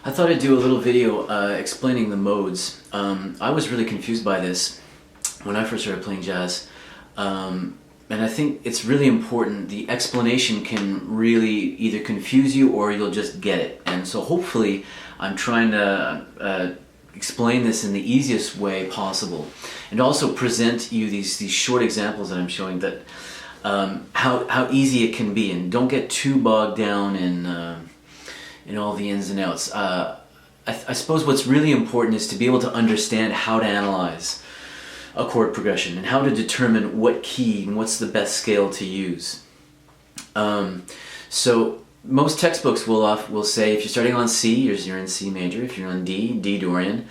I thought I'd do a little video explaining the modes. I was really confused by this when I first started playing jazz. And I think it's really important. The explanation can really either confuse you or you'll just get it. And so hopefully I'm trying to explain this in the easiest way possible. And also present you these short examples that I'm showing that how easy it can be. And don't get too bogged down in all the ins and outs. I suppose what's really important is to be able to understand how to analyze a chord progression and how to determine what key and what's the best scale to use. So most textbooks will say if you're starting on C, you're in C major. If you're on D, D Dorian,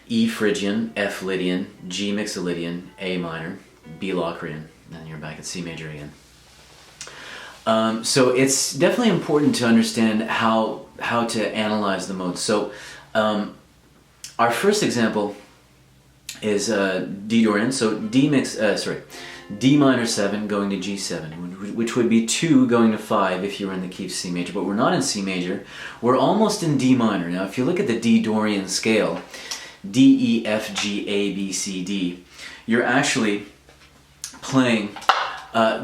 E Phrygian, F Lydian, G Mixolydian, A minor, B Locrian, and then you're back at C major again. So it's definitely important to understand how to analyze the modes. So our first example is D Dorian. So D minor 7 going to G7, which would be 2 going to 5 if you were in the key of C major. But we're not in C major. We're almost in D minor. Now, if you look at the D Dorian scale, D, E, F, G, A, B, C, D, you're actually playing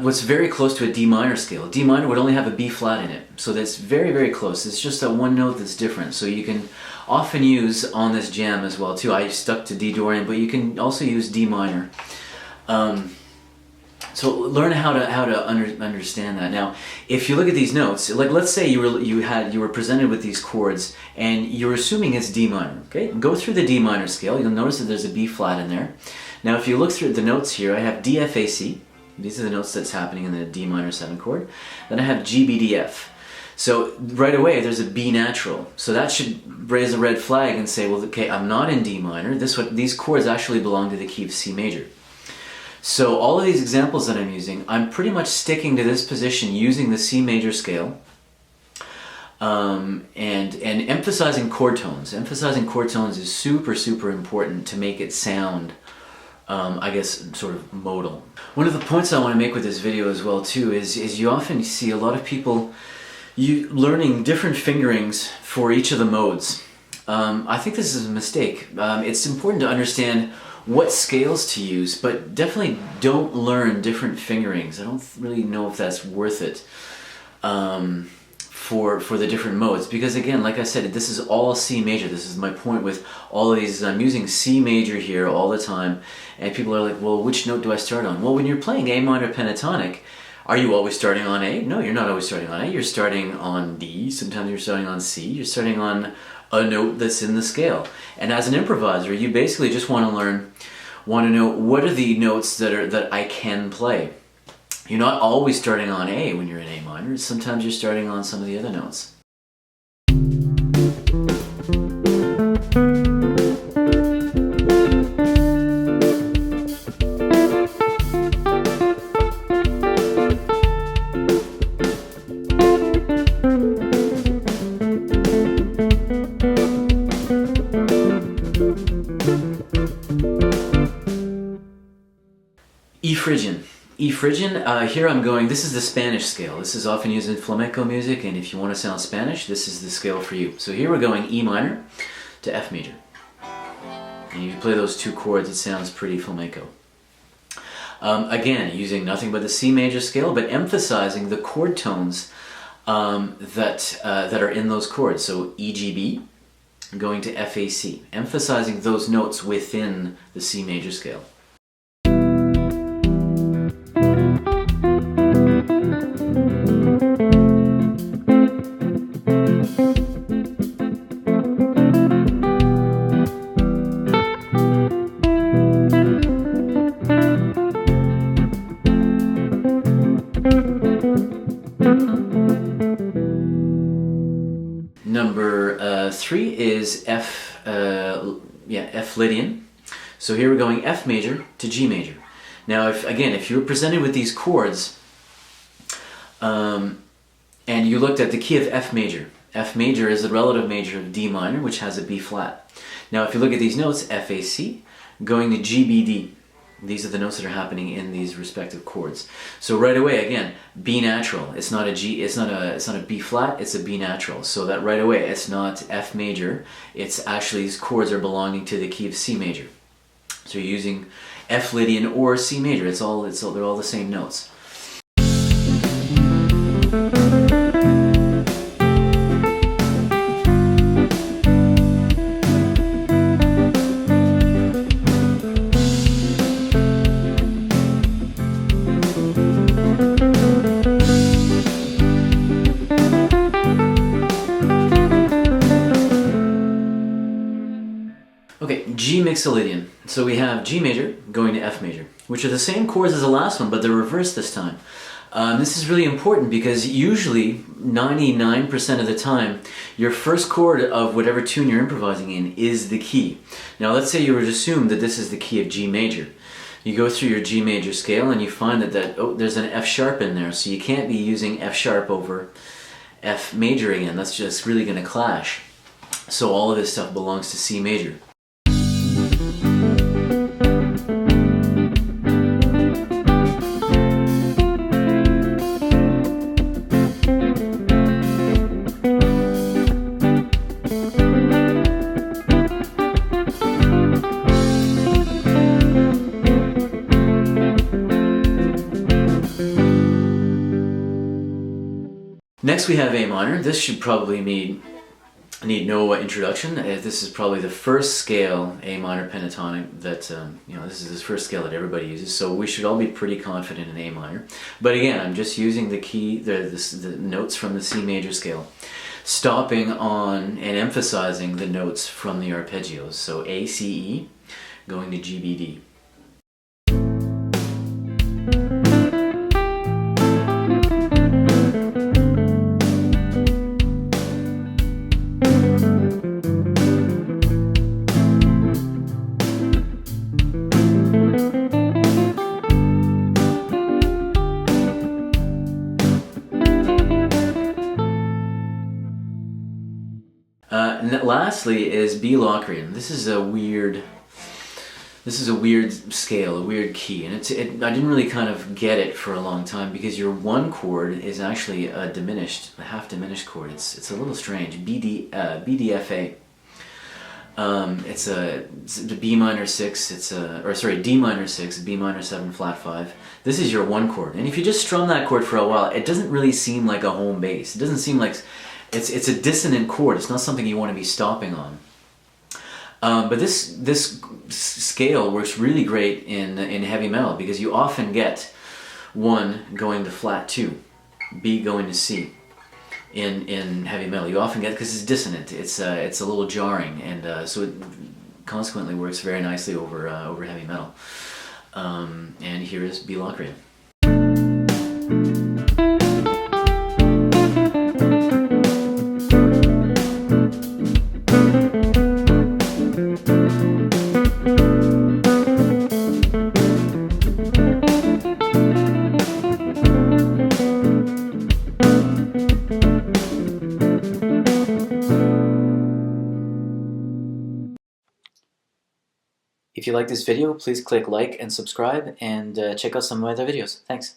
what's very close to a D minor scale. D minor would only have a B flat in it, so that's very, very close. It's just that one note that's different. So you can often use on this jam as well too. I stuck to D Dorian, but you can also use D minor. So learn how to understand that. Now, if you look at these notes, like let's say you were presented with these chords and you're assuming it's D minor. Okay, go through the D minor scale. You'll notice that there's a B flat in there. Now, if you look through the notes here, I have D, F, A, C. These are the notes that's happening in the D minor 7 chord. Then I have G, B, D, F. So right away there's a B natural. So that should raise a red flag and say, well, okay, I'm not in D minor. These chords actually belong to the key of C major. So all of these examples that I'm using, I'm pretty much sticking to this position using the C major scale and emphasizing chord tones. Emphasizing chord tones is super, super important to make it sound I guess sort of modal. One of the points I want to make with this video as well too is you often see a lot of people learning different fingerings for each of the modes. I think this is a mistake. It's important to understand what scales to use, but definitely don't learn different fingerings. I don't really know if that's worth it for the different modes, because again, like I said, this is all C major. This is my point with all of these. I'm using C major here all the time, and people are like, well, which note do I start on? Well, when you're playing A minor pentatonic, are you always starting on A? No, you're not always starting on A. You're starting on D. Sometimes you're starting on C. You're starting on a note that's in the scale. And as an improviser, you basically just want to know what are the notes that I can play. You're not always starting on A when you're in A minor. Sometimes you're starting on some of the other notes. E Phrygian. E Phrygian, here I'm going, this is the Spanish scale. This is often used in flamenco music, and if you want to sound Spanish, this is the scale for you. So here we're going E minor to F major. And you play those two chords, it sounds pretty flamenco. Again, using nothing but the C major scale, but emphasizing the chord tones that are in those chords. So E, G, B, going to F, A, C. Emphasizing those notes within the C major scale. Number 3 is F Lydian. So here we're going F major to G major. Now, if you were presented with these chords, and you looked at the key of F major is the relative major of D minor, which has a B flat. Now, if you look at these notes, F, A, C, going to G, B, D, These are the notes that are happening in these respective chords. So right away, again, B natural. It's not a G. It's not a B flat. It's a B natural. So that right away, it's not F major. It's actually these chords are belonging to the key of C major. So you're using F Lydian or C major. They're all the same notes. Okay, G Mixolydian. So we have G major going to F major, which are the same chords as the last one, but they're reversed this time. This is really important because usually 99% of the time, your first chord of whatever tune you're improvising in is the key. Now let's say you would assume that this is the key of G major. You go through your G major scale and you find that there's an F sharp in there, so you can't be using F sharp over F major again. That's just really going to clash. So all of this stuff belongs to C major. Next we have A minor. This should probably need no introduction. This is probably the first scale, A minor pentatonic, that this is the first scale that everybody uses. So we should all be pretty confident in A minor. But again, I'm just using the notes from the C major scale, stopping on and emphasizing the notes from the arpeggios. So A, C, E, going to G, B, D. And lastly is B Locrian. This is a weird scale, a weird key, and I didn't really kind of get it for a long time because your one chord is actually a half diminished chord. It's a little strange. BDFA. It's the B minor 6. D minor 6, B minor 7, flat 5. This is your one chord, and if you just strum that chord for a while, it doesn't really seem like a home bass. It doesn't seem like it's a dissonant chord. It's not something you want to be stopping on. But this scale works really great in heavy metal because you often get 1 going to flat 2, B going to C. In heavy metal, you often get, because it's dissonant, it's a little jarring, and so it consequently works very nicely over heavy metal. And here is B Locrian. If you like this video, please click like and subscribe, and check out some of my other videos. Thanks.